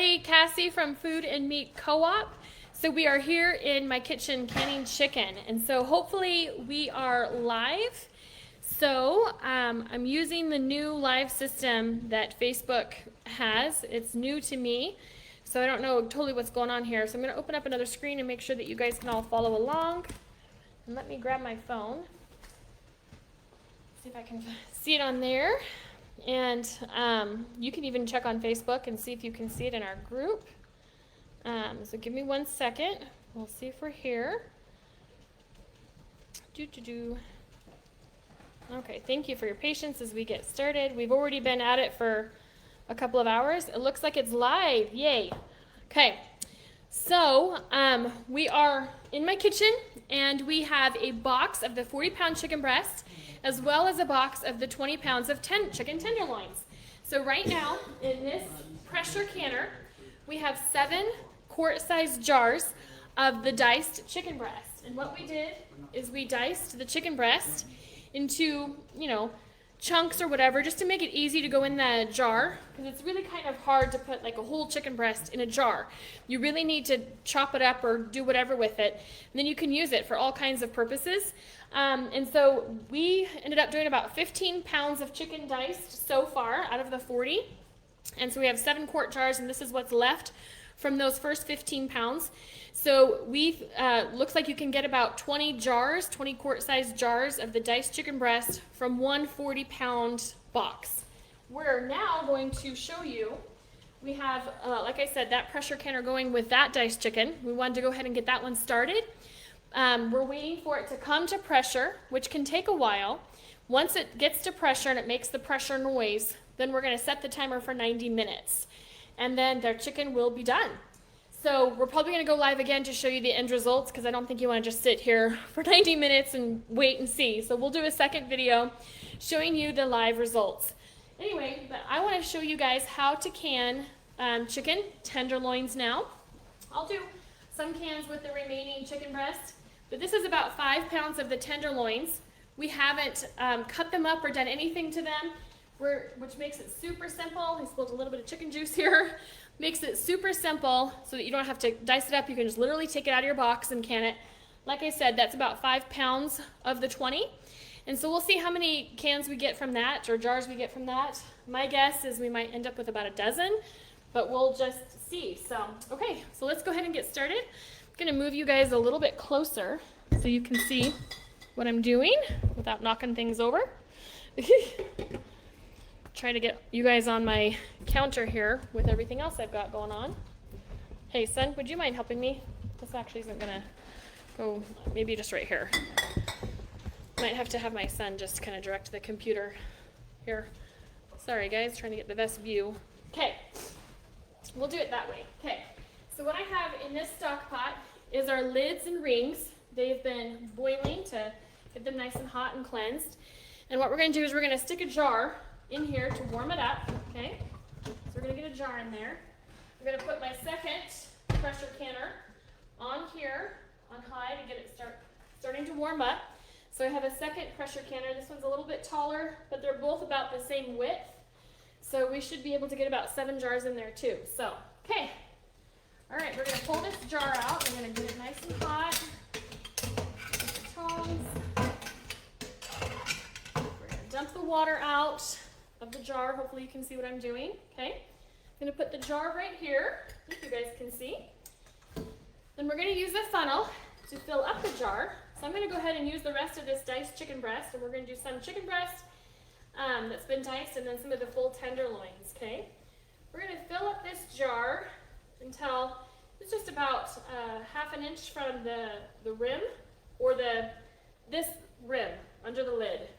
everybody. Cassie from Food and Meat Co-op. So we are here in my kitchen canning chicken, and so hopefully we are live. So I'm using the new live system that Facebook has. It's new to me, so I don't know totally what's going on here. So I'm going to open up another screen and make sure that you guys can all follow along. And let me grab my phone. See if I can see it on there. And you can even check on Facebook and see if you can see it in our group. So give me 1 second. We'll see if we're here. Okay, thank you for your patience as we get started. We've already been at it for a couple of hours. It looks like it's live. Yay. Okay, so we are in my kitchen, and we have a box of the 40-pound chicken breast, as well as a box of the 20 pounds of chicken tenderloins. So right now, in this pressure canner, we have 7 quart-sized jars of the diced chicken breast. And what we did is we diced the chicken breast into, chunks or whatever, just to make it easy to go in the jar, because it's really kind of hard to put like a whole chicken breast in a jar. You really need to chop it up or do whatever with it, and then you can use it for all kinds of purposes. And so we ended up doing about 15 pounds of chicken diced so far out of the 40. And so we have 7 quart jars, and this is what's left from those first 15 pounds. So we looks like you can get about 20 jars, 20 quart-sized jars of the diced chicken breast from one 40-pound box. We're now going to show you, we have, like I said, that pressure canner going with that diced chicken. We wanted to go ahead and get that one started. We're waiting for it to come to pressure, which can take a while. Once it gets to pressure and it makes the pressure noise, then we're going to set the timer for 90 minutes. And then their chicken will be done. So we're probably going to go live again to show you the end results, because I don't think you want to just sit here for 90 minutes and wait and see. So we'll do a second video showing you the live results. Anyway, but I want to show you guys how to can chicken tenderloins now. I'll do some cans with the remaining chicken breast, but this is about 5 pounds of the tenderloins. We haven't cut them up or done anything to them, which makes it super simple. I spilled a little bit of chicken juice here. Makes it super simple so that you don't have to dice it up. You can just literally take it out of your box and can it. Like I said, that's about 5 pounds of the 20. And so we'll see how many cans we get from that, or jars we get from that. My guess is we might end up with about a dozen, but we'll just see. So, okay, so let's go ahead and get started. I'm gonna move you guys a little bit closer so you can see what I'm doing without knocking things over. Try to get you guys on my counter here with everything else I've got going on. Hey, son, would you mind helping me? This actually isn't gonna go, maybe just right here. Might have to have my son just kind of direct the computer here. Sorry, guys, trying to get the best view. Okay, we'll do it that way. Okay, so what I have in this stock pot is our lids and rings. They've been boiling to get them nice and hot and cleansed. And what we're gonna do is we're gonna stick a jar in here to warm it up, okay? So we're gonna get a jar in there. I'm gonna put my second pressure canner on here, on high, to get it starting to warm up. So I have a second pressure canner. This one's a little bit taller, but they're both about the same width. So we should be able to get about 7 jars in there too. So, okay. All right, we're gonna pull this jar out. We're gonna get it nice and hot. With the tongs. We're gonna dump the water out of the jar. Hopefully you can see what I'm doing. Okay, I'm going to put the jar right here, if you guys can see. Then we're going to use a funnel to fill up the jar. So I'm going to go ahead and use the rest of this diced chicken breast, and we're going to do some chicken breast that's been diced, and then some of the full tenderloins. Okay, we're going to fill up this jar until it's just about half an inch from the rim, or this rim under the lid,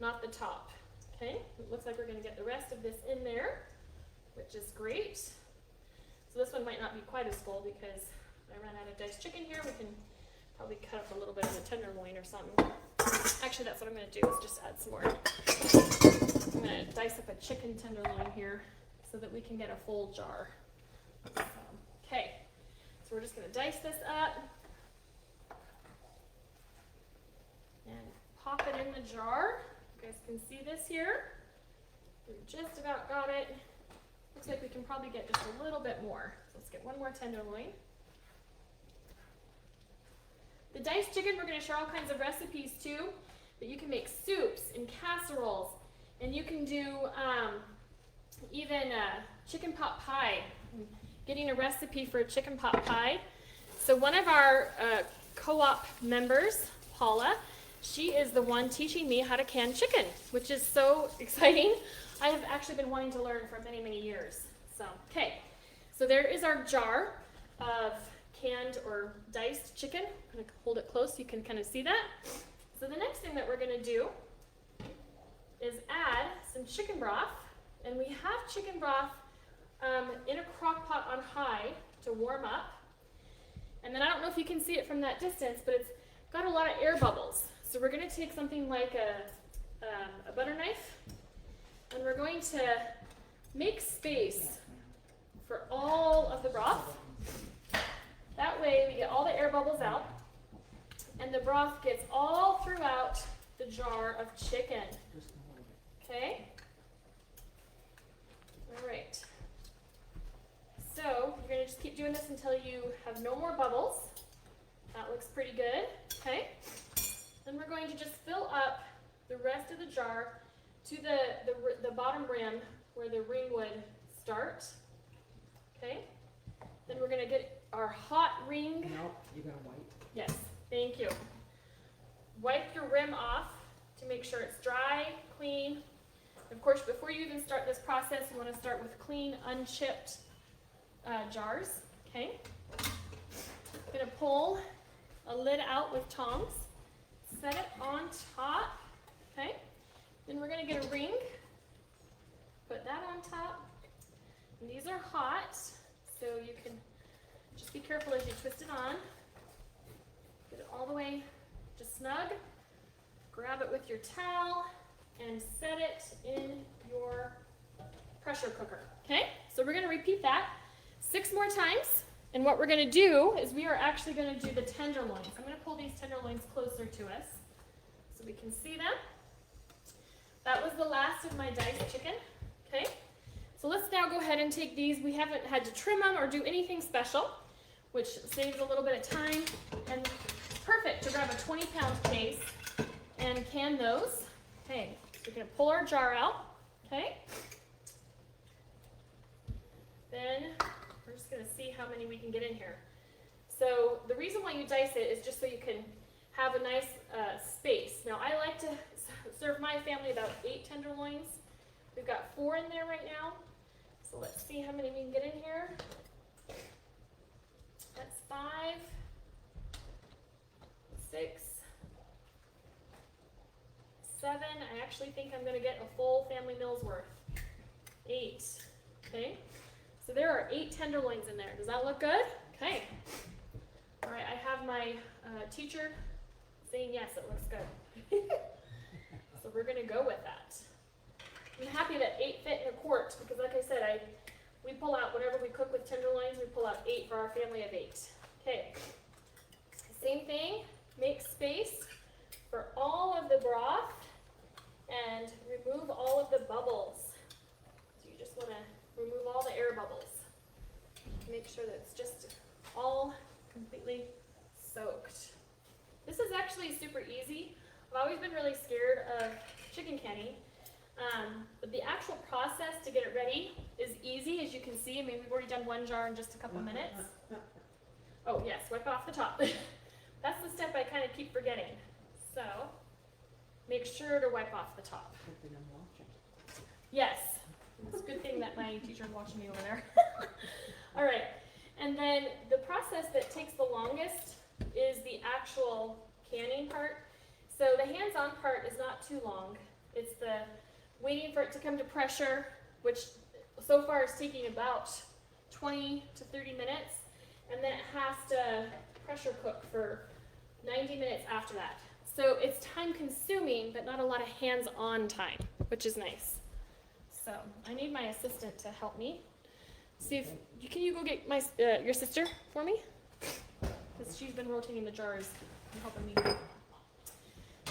not the top. Okay, it looks like we're going to get the rest of this in there, which is great. So this one might not be quite as full because I ran out of diced chicken here. We can probably cut up a little bit of the tenderloin or something. Actually, that's what I'm going to do, is just add some more. I'm going to dice up a chicken tenderloin here so that we can get a full jar. Okay, so we're just going to dice this up and pop it in the jar. You guys can see this here. We've just about got it Looks like we can probably get just a little bit more. So let's get one more tenderloin. The diced chicken, we're going to share all kinds of recipes too, that you can make soups and casseroles, and you can do even chicken pot pie. I'm getting a recipe for a chicken pot pie. So one of our co-op members, Paula, she is the one teaching me how to can chicken, which is so exciting. I have actually been wanting to learn for many, many years. So, okay. So there is our jar of canned or diced chicken. I'm going to hold it close so you can kind of see that. So the next thing that we're going to do is add some chicken broth. And we have chicken broth in a crock pot on high to warm up. And then I don't know if you can see it from that distance, but it's got a lot of air bubbles. So we're going to take something like a butter knife, and we're going to make space for all of the broth. That way we get all the air bubbles out, and the broth gets all throughout the jar of chicken. Okay? All right. So you're going to just keep doing this until you have no more bubbles. That looks pretty good. Okay? Then we're going to just fill up the rest of the jar to the bottom rim where the ring would start. Okay? Then we're going to get our hot ring. No, you gotta wipe. Yes, thank you. Wipe your rim off to make sure it's dry, clean. Of course, before you even start this process, you want to start with clean, unchipped jars. Okay? I'm going to pull a lid out with tongs. Set it on top. Okay? Then we're going to get a ring. Put that on top. And these are hot, so you can just be careful as you twist it on. Get it all the way just snug. Grab it with your towel and set it in your pressure cooker. Okay? So we're going to repeat that 6 more times. And what we're going to do is we are actually going to do the tenderloins. I'm going to pull these tenderloins closer to us so we can see them. That was the last of my diced chicken. Okay? So let's now go ahead and take these. We haven't had to trim them or do anything special, which saves a little bit of time. And perfect to grab a 20-pound case and can those. Okay, so we're going to pull our jar out. Okay? Then we're just going to see how many we can get in here. So the reason why you dice it is just so you can have a nice space. Now I like to serve my family about 8 tenderloins. We've got 4 in there right now. So let's see how many we can get in here. That's 5, 6, 7. I actually think I'm going to get a full family meal's worth. 8. Okay. So there are 8 tenderloins in there. Does that look good? Okay. All right. I have my teacher saying yes, it looks good. So we're going to go with that. I'm happy that 8 fit in a quart because, like I said, we pull out whatever we cook with tenderloins. We pull out 8 for our family of 8. Okay. Same thing. Make space for all of the broth and remove all of the bubbles. So you just want to remove all the air bubbles. Make sure that it's just all completely soaked. This is actually super easy. I've always been really scared of chicken canning. But the actual process to get it ready is easy, as you can see. I mean, we've already done 1 jar in just a couple minutes. Oh, yes, wipe off the top. That's the step I kind of keep forgetting. So, make sure to wipe off the top. Yes, it's a good thing that my teacher is watching me over there. All right, and then the process that takes the longest is the actual canning part. So the hands-on part is not too long. It's the waiting for it to come to pressure, which so far is taking about 20 to 30 minutes, and then it has to pressure cook for 90 minutes after that. So it's time consuming, but not a lot of hands-on time, which is nice. So I need my assistant to help me. See if can you go get my your sister for me? Because she's been rotating the jars and helping me.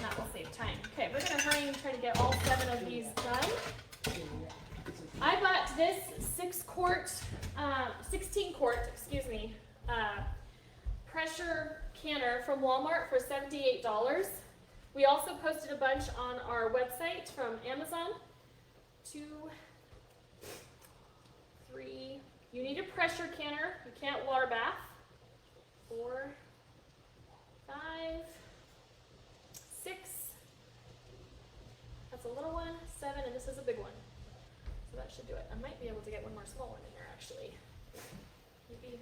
That will save time. Okay, we're gonna hurry and try to get all 7 of these done. I bought this 16 quart, excuse me, pressure canner from Walmart for $78. We also posted a bunch on our website from Amazon. 2, 3, you need a pressure canner, you can't water bath. 4, 5, 6, that's a little one, 7, and this is a big one. So that should do it. I might be able to get one more small one in there actually. Maybe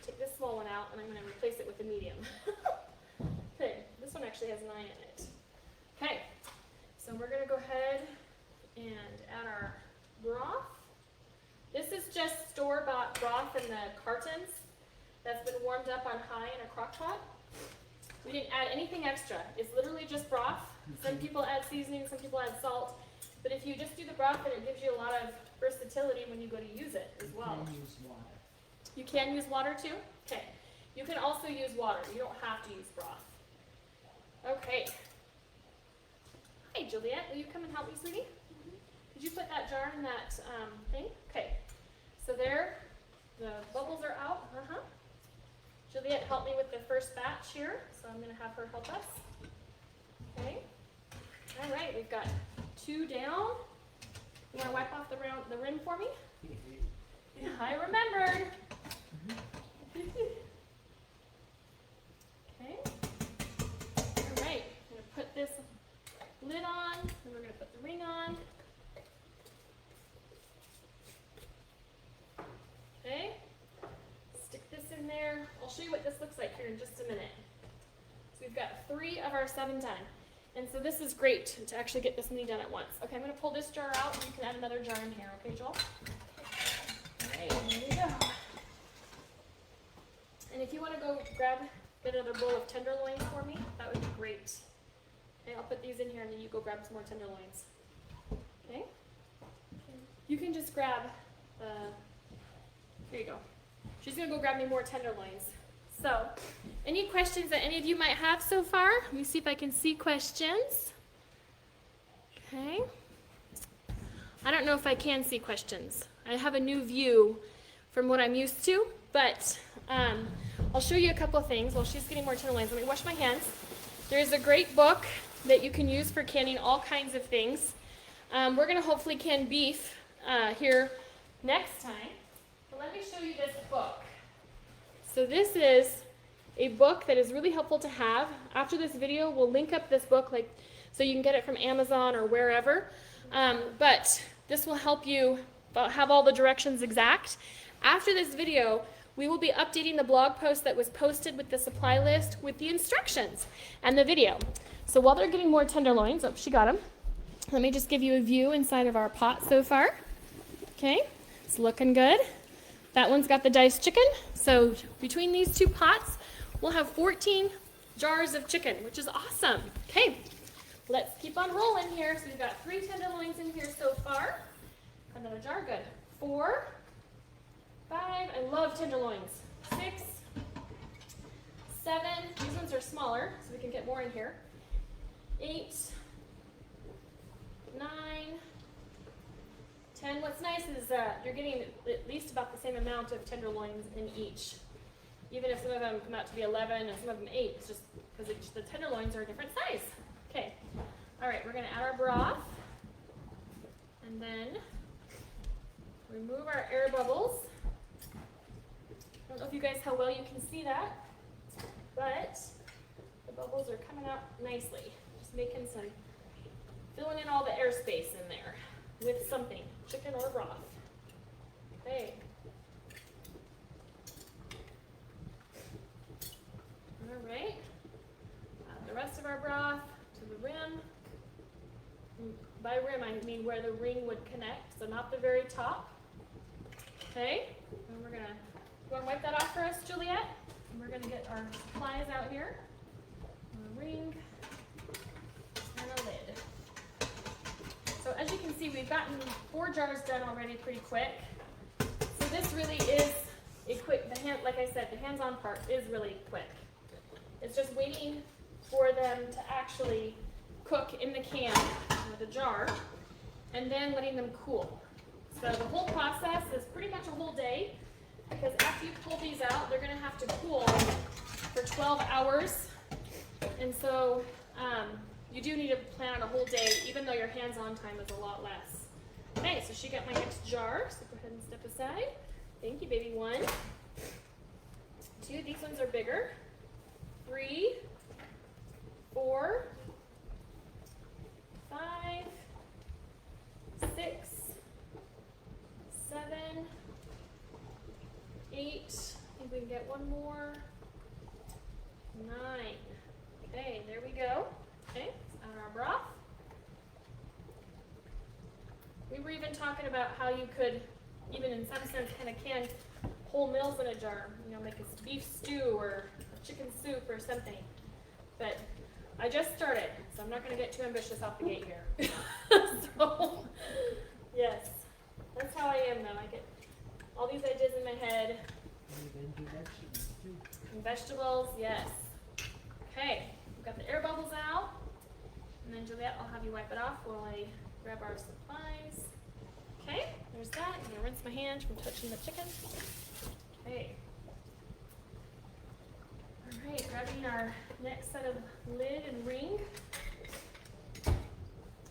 take this small one out and I'm going to replace it with a medium. Okay, this one actually has 9 in it. Okay, so we're going to go ahead and add our broth. This is just store-bought broth in the cartons that's been warmed up on high in a crock pot. We didn't add anything extra. It's literally just broth. Some people add seasoning, some people add salt. But if you just do the broth, then it gives you a lot of versatility when you go to use it as well. You can use water. You can use water too? Okay. You can also use water. You don't have to use broth. Okay. Hi, Juliet. Will you come and help me, sweetie? Did you put that jar in that thing? Okay. So there, the bubbles are out. Juliet helped me with the first batch here, so I'm going to have her help us. Okay. All right, we've got 2 down. You want to wipe off the rim for me? Yeah, I remembered. Okay. All right, I'm going to put this lid on, and we're going to put the ring on. Okay. Stick this in there. I'll show you what this looks like here in just a minute. So we've got 3 of our 7 done. And so this is great to actually get this many done at once. Okay, I'm going to pull this jar out and you can add another jar in here. Okay, Joel? All right, here we go. And if you want to go get another bowl of tenderloins for me, that would be great. Okay, I'll put these in here and then you go grab some more tenderloins. Okay? You can just grab here you go. She's going to go grab me more tenderloins. So, any questions that any of you might have so far? Let me see if I can see questions. Okay. I don't know if I can see questions. I have a new view from what I'm used to, but I'll show you a couple of things while she's getting more tenderloins. Let me wash my hands. There's a great book that you can use for canning all kinds of things. We're going to hopefully can beef here next time. But let me show you this book. So this is a book that is really helpful to have. After this video, we'll link up this book so you can get it from Amazon or wherever. But this will help you have all the directions exact. After this video, we will be updating the blog post that was posted with the supply list with the instructions and the video. So while they're getting more tenderloins, oh, she got them. Let me just give you a view inside of our pot so far. Okay, it's looking good. That one's got the diced chicken. So between these 2 pots, we'll have 14 jars of chicken, which is awesome. Okay, let's keep on rolling here. So we've got 3 tenderloins in here so far. Another jar, good. 4, 5, I love tenderloins. 6, 7, these ones are smaller, so we can get more in here. 8, 9, 10. What's nice is you're getting at least about the same amount of tenderloins in each. Even if some of them come out to be 11 and some of them 8, it's just because the tenderloins are a different size. Okay. All right, we're going to add our broth. And then remove our air bubbles. I don't know if you guys how well you can see that, but the bubbles are coming out nicely. Just making filling in all the airspace in there with something, chicken or broth. Okay. All right. Add the rest of our broth to the rim. By rim, I mean where the ring would connect, so not the very top. Okay. And we're gonna go and wipe that off for us, Juliet. And we're gonna get our supplies out here. A ring and a lid. So as you can see, we've gotten 4 jars done already pretty quick. So this really is a quick, like I said, the hands-on part is really quick. It's just waiting for them to actually cook in the can or the jar, and then letting them cool. So the whole process is pretty much a whole day, because after you pull these out, they're going to have to cool for 12 hours. And so you do need to plan on a whole day, even though your hands-on time is a lot less. Okay, so she got my next jar, so go ahead and step aside. Thank you, baby. 1, 2, these ones are bigger. 3, 4, 5, 6, 7, 8, I think we can get one more, 9. Okay, there we go. Okay, let's add our broth. We were even talking about how you could, even in some sense, kind of can whole meals in a jar. You know, make a beef stew or chicken soup or something. But I just started, so I'm not going to get too ambitious off the gate here. So, yes, that's how I am though. I get all these ideas in my head. And vegetables, yes. Okay, we've got the air bubbles out. And then Juliet, I'll have you wipe it off while I grab our supplies. Okay, there's that. I'm going to rinse my hands from touching the chicken. Okay. All right, grabbing our next set of lid and ring.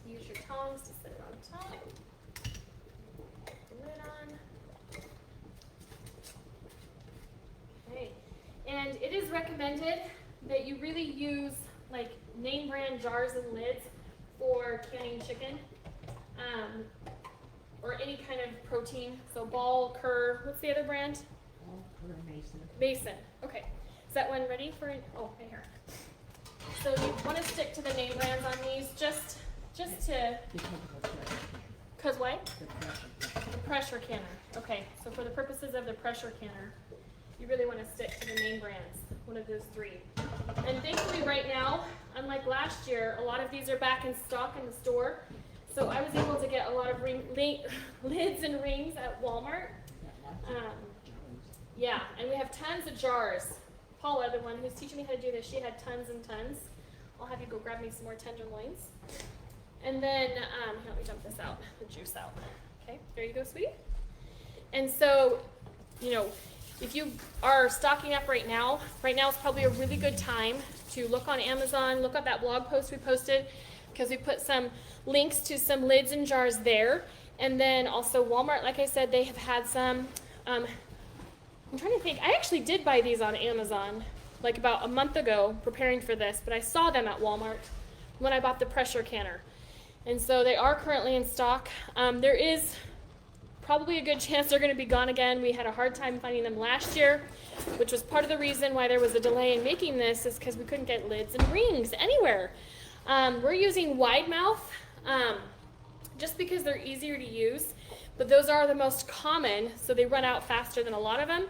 Use your tongs to set it on top. Put the lid on. Okay, and it is recommended that you really use like name brand jars and lids for canning chicken, or any kind of protein. So Ball, Kerr, what's the other brand? Ball, Kerr, Mason. Mason. Okay. Is that one ready for? Oh, right here. So you want to stick to the name brands on these, just to. Cause what? The pressure canner. Okay. So for the purposes of the pressure canner, you really want to stick to the name brands. One of those 3. And thankfully, right now, unlike last year, a lot of these are back in stock in the store. So I was able to get a lot of lids and rings at Walmart. Yeah, and we have tons of jars. Paula, the one who's teaching me how to do this, she had tons and tons. I'll have you go grab me some more tenderloins. And then, let me dump this out, the juice out. Okay, there you go, sweetie. And so, you know, if you are stocking up right now is probably a really good time to look on Amazon, look up that blog post we posted, because we put some links to some lids and jars there. And then also Walmart, like I said, they have had some, I'm trying to think, I actually did buy these on Amazon like about a month ago preparing for this, but I saw them at Walmart when I bought the pressure canner. And so they are currently in stock. There is probably a good chance they're going to be gone again. We had a hard time finding them last year, which was part of the reason why there was a delay in making this, is because we couldn't get lids and rings anywhere. We're using wide mouth just because they're easier to use, but those are the most common, so they run out faster than a lot of them.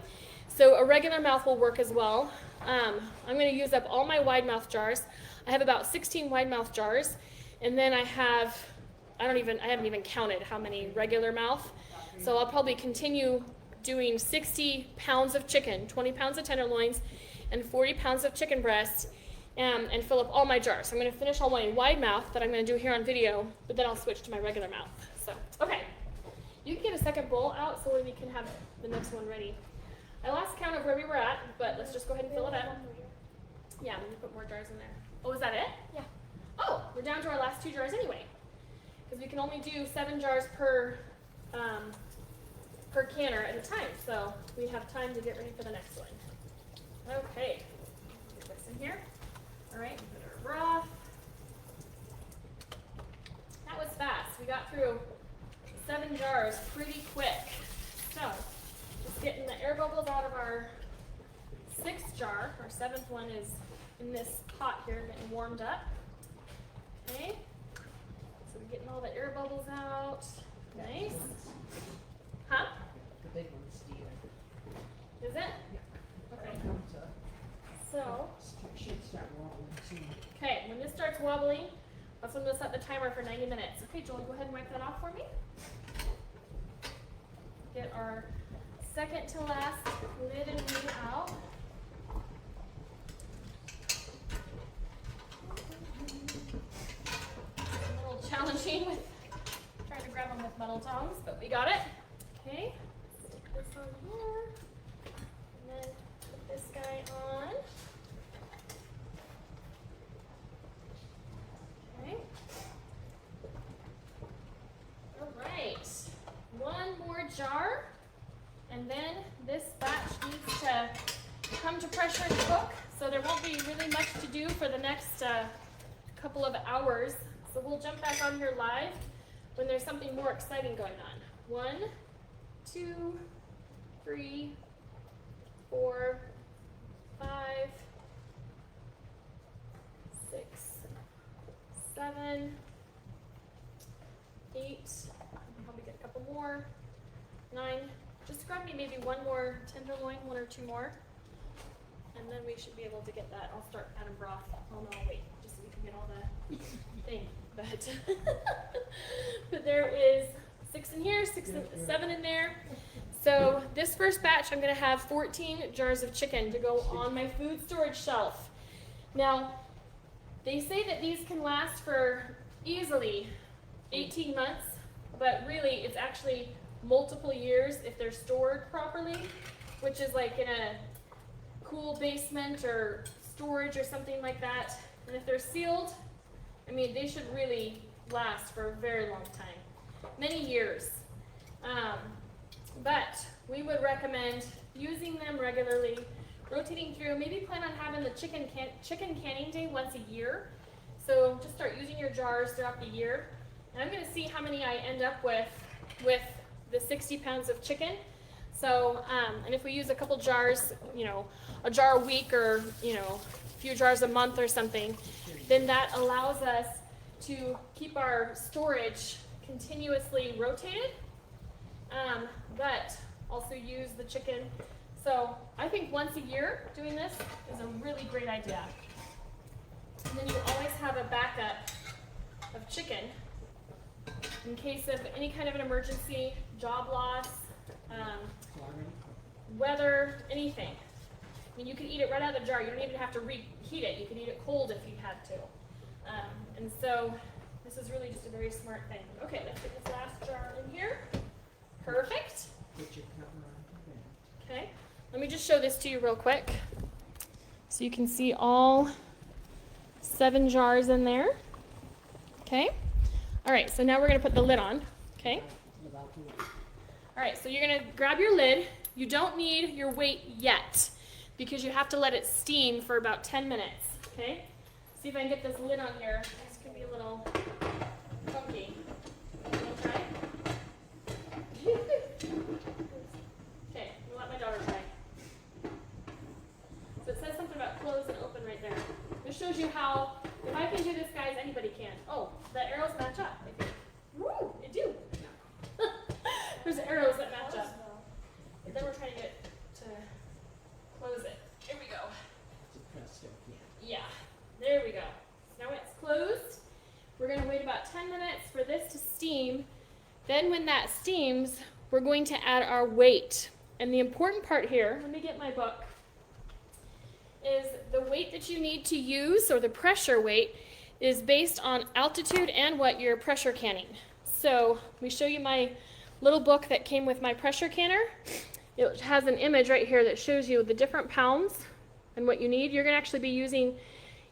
So a regular mouth will work as well. I'm going to use up all my wide mouth jars. I have about 16 wide mouth jars, and then I haven't even counted how many regular mouth. So I'll probably continue doing 60 pounds of chicken, 20 pounds of tenderloins, and 40 pounds of chicken breast, and fill up all my jars. So I'm going to finish all my wide mouth that I'm going to do here on video, but then I'll switch to my regular mouth. So, okay. You can get a second bowl out so we can have the next one ready. I lost count of where we were at, but let's just go ahead and fill it up. Yeah, let me put more jars in there. Oh, is that it? Yeah. Oh, we're down to our last 2 jars anyway, because we can only do 7 jars per canner at a time, so we have time to get ready for the next one. Okay, get this in here. All right, put our broth. That was fast. We got through 7 jars pretty quick. So, just getting the air bubbles out of our 6th jar. Our 7th one is in this pot here, getting warmed up. Okay, so we're getting all the air bubbles out. Nice. Huh? The big one's Steven. Is it? Yeah. Okay. So, should start wobbling soon. Okay, when this starts wobbling, that's when we'll set the timer for 90 minutes. Okay, Joel, go ahead and wipe that off for me. Get our second to last lid and ring out. A little challenging with trying to grab them with metal tongs, but we got it. Okay, stick this on here, and then put this guy on. Okay. All right, one more jar, and then this batch needs to come to pressure and cook, so there won't be really much to do for the next couple of hours. So we'll jump back on here live when there's something more exciting going on. 1, 2, 3, 4, 5, 6, 7, 8, probably get a couple more, 9, just grab me maybe one more tenderloin, 1 or 2 more, and then we should be able to get that. I'll start adding broth. Oh no, wait, just so we can get all the thing. But there is 6 in here, 7 in there. So this first batch, I'm going to have 14 jars of chicken to go on my food storage shelf. Now, they say that these can last for easily 18 months, but really it's actually multiple years if they're stored properly, which is like in a cool basement or storage or something like that. And if they're sealed, I mean, they should really last for a very long time, many years. But we would recommend using them regularly, rotating through. Maybe plan on having the chicken canning day once a year. So just start using your jars throughout the year. And I'm going to see how many I end up with the 60 pounds of chicken. So, and if we use a couple jars, you know, a jar a week or, you know, a few jars a month or something, then that allows us to keep our storage continuously rotated, but also use the chicken. So I think once a year doing this is a really great idea. And then you always have a backup of chicken in case of any kind of an emergency, job loss, weather, anything. I mean, you can eat it right out of the jar. You don't even have to reheat it. You can eat it cold if you had to. And so this is really just a very smart thing. Okay, let's get this last jar in here. Perfect. Okay, let me just show this to you real quick. So you can see all 7 jars in there. Okay. All right, so now we're going to put the lid on. Okay. All right, so you're going to grab your lid. You don't need your weight yet because you have to let it steam for about 10 minutes. Okay. See if I can get this lid on here. This could be a little funky. You want to try? Okay, we'll let my daughter try. So it says something about close and open right there. This shows you how, if I can do this, guys, anybody can. Oh, the arrows match up, I think. Woo, they do. There's arrows that match up. But then we're trying to get to close it. Here we go. Yeah. There we go. So now it's closed. We're going to wait about 10 minutes for this to steam. Then when that steams, we're going to add our weight. And the important part here, let me get my book, is the weight that you need to use, or the pressure weight, is based on altitude and what you're pressure canning. So let me show you my little book that came with my pressure canner. It has an image right here that shows you the different pounds and what you need. You're going to actually be using,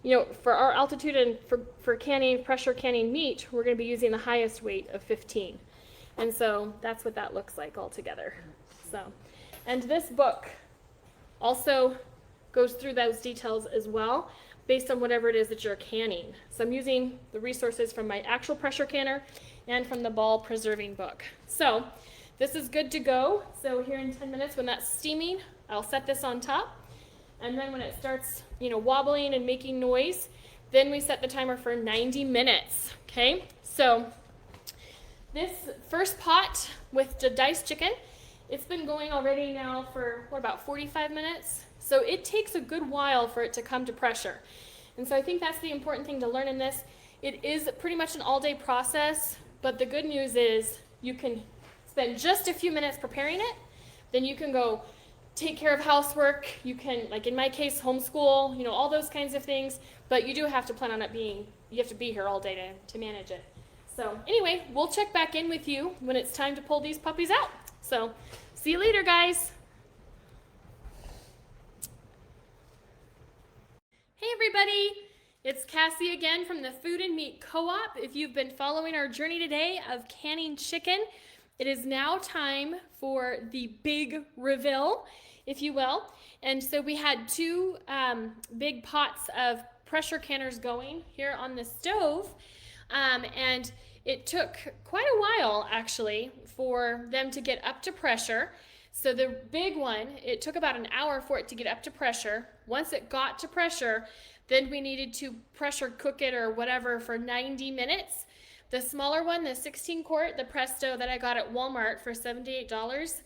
you know, for our altitude and for canning, pressure canning meat, we're going to be using the highest weight of 15. And so that's what that looks like all together. So, and this book also goes through those details as well, based on whatever it is that you're canning. So I'm using the resources from my actual pressure canner and from the ball preserving book. So this is good to go. So here in 10 minutes when that's steaming, I'll set this on top. And then when it starts, you know, wobbling and making noise, then we set the timer for 90 minutes, okay? So this first pot with the diced chicken, it's been going already now for, what, about 45 minutes? So it takes a good while for it to come to pressure. And so I think that's the important thing to learn in this. It is pretty much an all-day process, but the good news is you can spend just a few minutes preparing it, then you can go take care of housework, you can, like in my case, homeschool, you know, all those kinds of things, but you do have to plan on it being, you have to be here all day to manage it. So anyway, we'll check back in with you when it's time to pull these puppies out. So see you later, guys. Hey everybody, it's Cassie again from the Food and Meat Co-op. If you've been following our journey today of canning chicken, it is now time for the big reveal, if you will. And so we had two big pots of pressure canners going here on the stove. And it took quite a while actually for them to get up to pressure. So the big one, it took about an hour for it to get up to pressure. Once it got to pressure, then we needed to pressure cook it or whatever for 90 minutes. The smaller one, the 16 quart, the Presto that I got at Walmart for $78,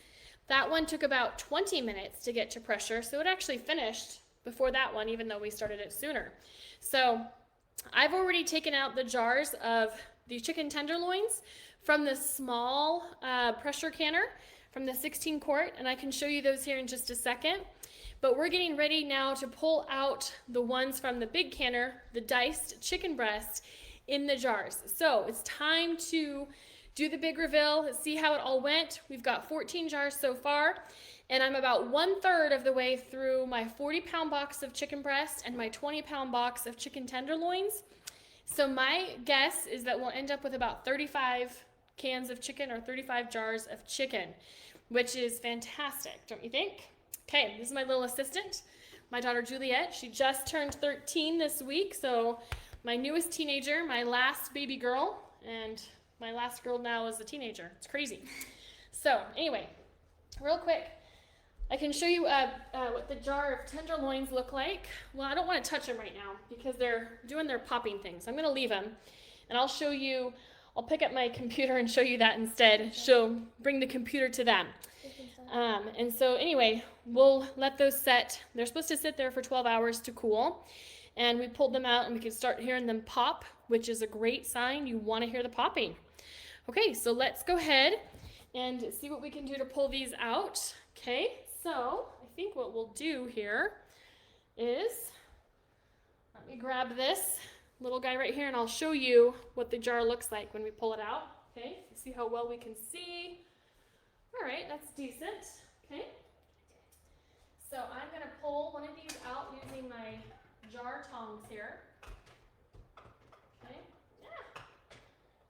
that one took about 20 minutes to get to pressure. So it actually finished before that one, even though we started it sooner. So I've already taken out the jars of the chicken tenderloins from the small pressure canner from the 16 quart, and I can show you those here in just a second. But we're getting ready now to pull out the ones from the big canner, the diced chicken breast, in the jars. So it's time to do the big reveal. Let's see how it all went. We've got 14 jars so far, and I'm about 1/3 of the way through my 40-pound box of chicken breast and my 20-pound box of chicken tenderloins. So my guess is that we'll end up with about 35 cans of chicken or 35 jars of chicken, which is fantastic, don't you think? Okay, this is my little assistant, my daughter Juliet. She just turned 13 this week, so my newest teenager, my last baby girl, and my last girl now is a teenager. It's crazy. So anyway, real quick, I can show you what the jar of tenderloins look like. Well, I don't want to touch them right now because they're doing their popping thing. So I'm going to leave them, and I'll show you, I'll pick up my computer and show you that instead. Bring the computer to them. And so anyway, we'll let those set. They're supposed to sit there for 12 hours to cool. And we pulled them out and we can start hearing them pop, which is a great sign. You want to hear the popping. Okay, so let's go ahead and see what we can do to pull these out. Okay, so I think what we'll do here is, let me grab this little guy right here and I'll show you what the jar looks like when we pull it out. Okay, see how well we can see. All right, that's decent. Okay, so I'm going to pull one of these out using my jar tongs here. Okay, yeah,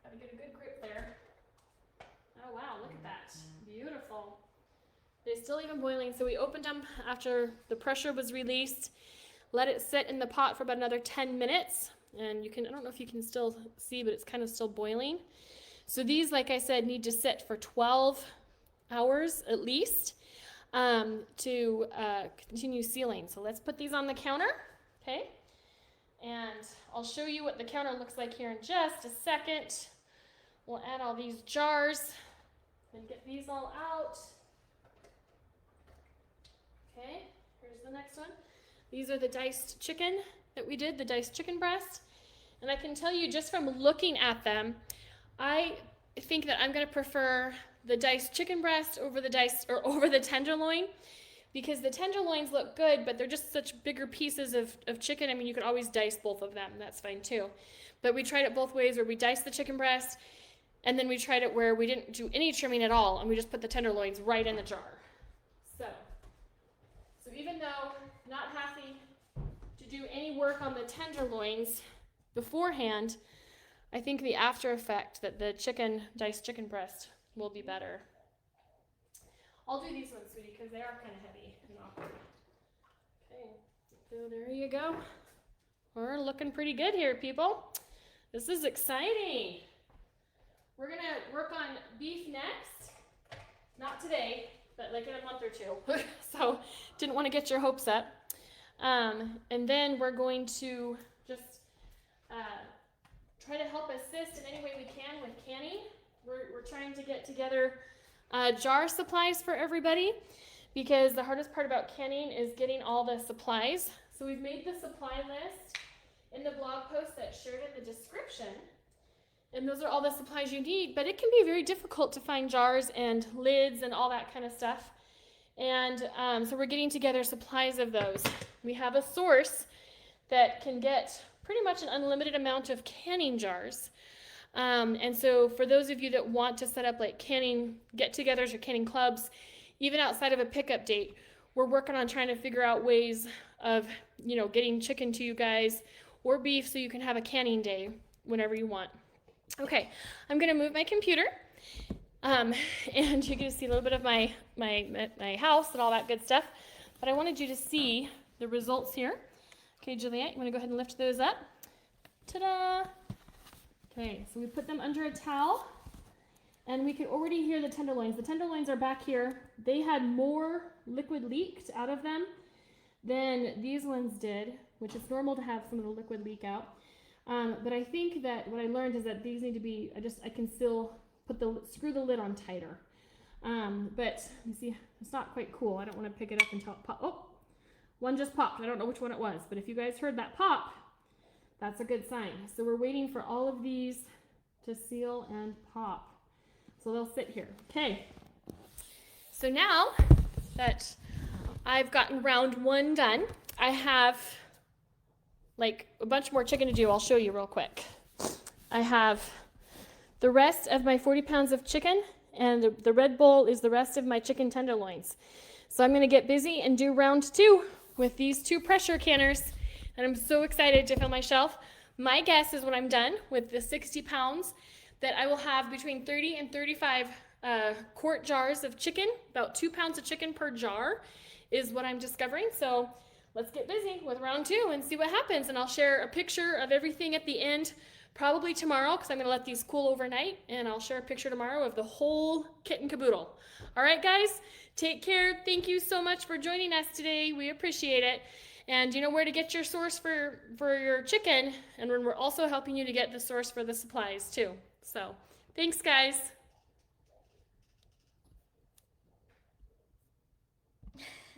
gotta get a good grip there. Oh wow, look at that, beautiful. They're still even boiling, so we opened them after the pressure was released, let it sit in the pot for about another 10 minutes, and you can, I don't know if you can still see, but it's kind of still boiling. So these, like I said, need to sit for 12 hours at least to continue sealing. So let's put these on the counter, okay? And I'll show you what the counter looks like here in just a second. We'll add all these jars and get these all out. Okay, here's the next one. These are the diced chicken that we did, the diced chicken breast. And I can tell you just from looking at them, I think that I'm going to prefer the diced chicken breast over the tenderloin, because the tenderloins look good, but they're just such bigger pieces of chicken. I mean, you could always dice both of them. That's fine too. But we tried it both ways, where we diced the chicken breast, and then we tried it where we didn't do any trimming at all, and we just put the tenderloins right in the jar. So even though not having to do any work on the tenderloins beforehand, I think the after effect that the diced chicken breast will be better. I'll do these ones, sweetie, because they are kind of heavy and awkward. Okay, so there you go. We're looking pretty good here, people. This is exciting. We're going to work on beef next. Not today, but like in a month or two. So didn't want to get your hopes up. And then we're going to just try to help assist in any way we can with canning. We're trying to get together jar supplies for everybody, because the hardest part about canning is getting all the supplies. So we've made the supply list in the blog post that's shared in the description. And those are all the supplies you need, but it can be very difficult to find jars and lids and all that kind of stuff. And so we're getting together supplies of those. We have a source that can get pretty much an unlimited amount of canning jars. And so for those of you that want to set up like canning get-togethers or canning clubs, even outside of a pickup date, we're working on trying to figure out ways of, getting chicken to you guys or beef so you can have a canning day whenever you want. Okay, I'm gonna move my computer, and you get to see a little bit of my house and all that good stuff. But I wanted you to see the results here. Okay, Juliet, you want to go ahead and lift those up? Ta-da! Okay, so we put them under a towel, and we can already hear the tenderloins. The tenderloins are back here. They had more liquid leaked out of them than these ones did, which is normal to have some of the liquid leak out. But I think that what I learned is that these need to be, I can still screw the lid on tighter. But you see, it's not quite cool. I don't want to pick it up until it pops. Oh, one just popped. I don't know which one it was, but if you guys heard that pop, that's a good sign. So we're waiting for all of these to seal and pop. So they'll sit here. Okay. So now that I've gotten round one done, I have like a bunch more chicken to do. I'll show you real quick. I have the rest of my 40 pounds of chicken, and the red bowl is the rest of my chicken tenderloins. So I'm going to get busy and do round two with these two pressure canners, and I'm so excited to fill my shelf. My guess is when I'm done with the 60 pounds that I will have between 30 and 35 quart jars of chicken. About 2 pounds of chicken per jar is what I'm discovering. So let's get busy with round two and see what happens. And I'll share a picture of everything at the end, probably tomorrow, because I'm going to let these cool overnight. And I'll share a picture tomorrow of the whole kit and caboodle. All right, guys, take care. Thank you so much for joining us today. We appreciate it. And you know where to get your source for your chicken. And we're also helping you to get the source for the supplies, too. So thanks, guys.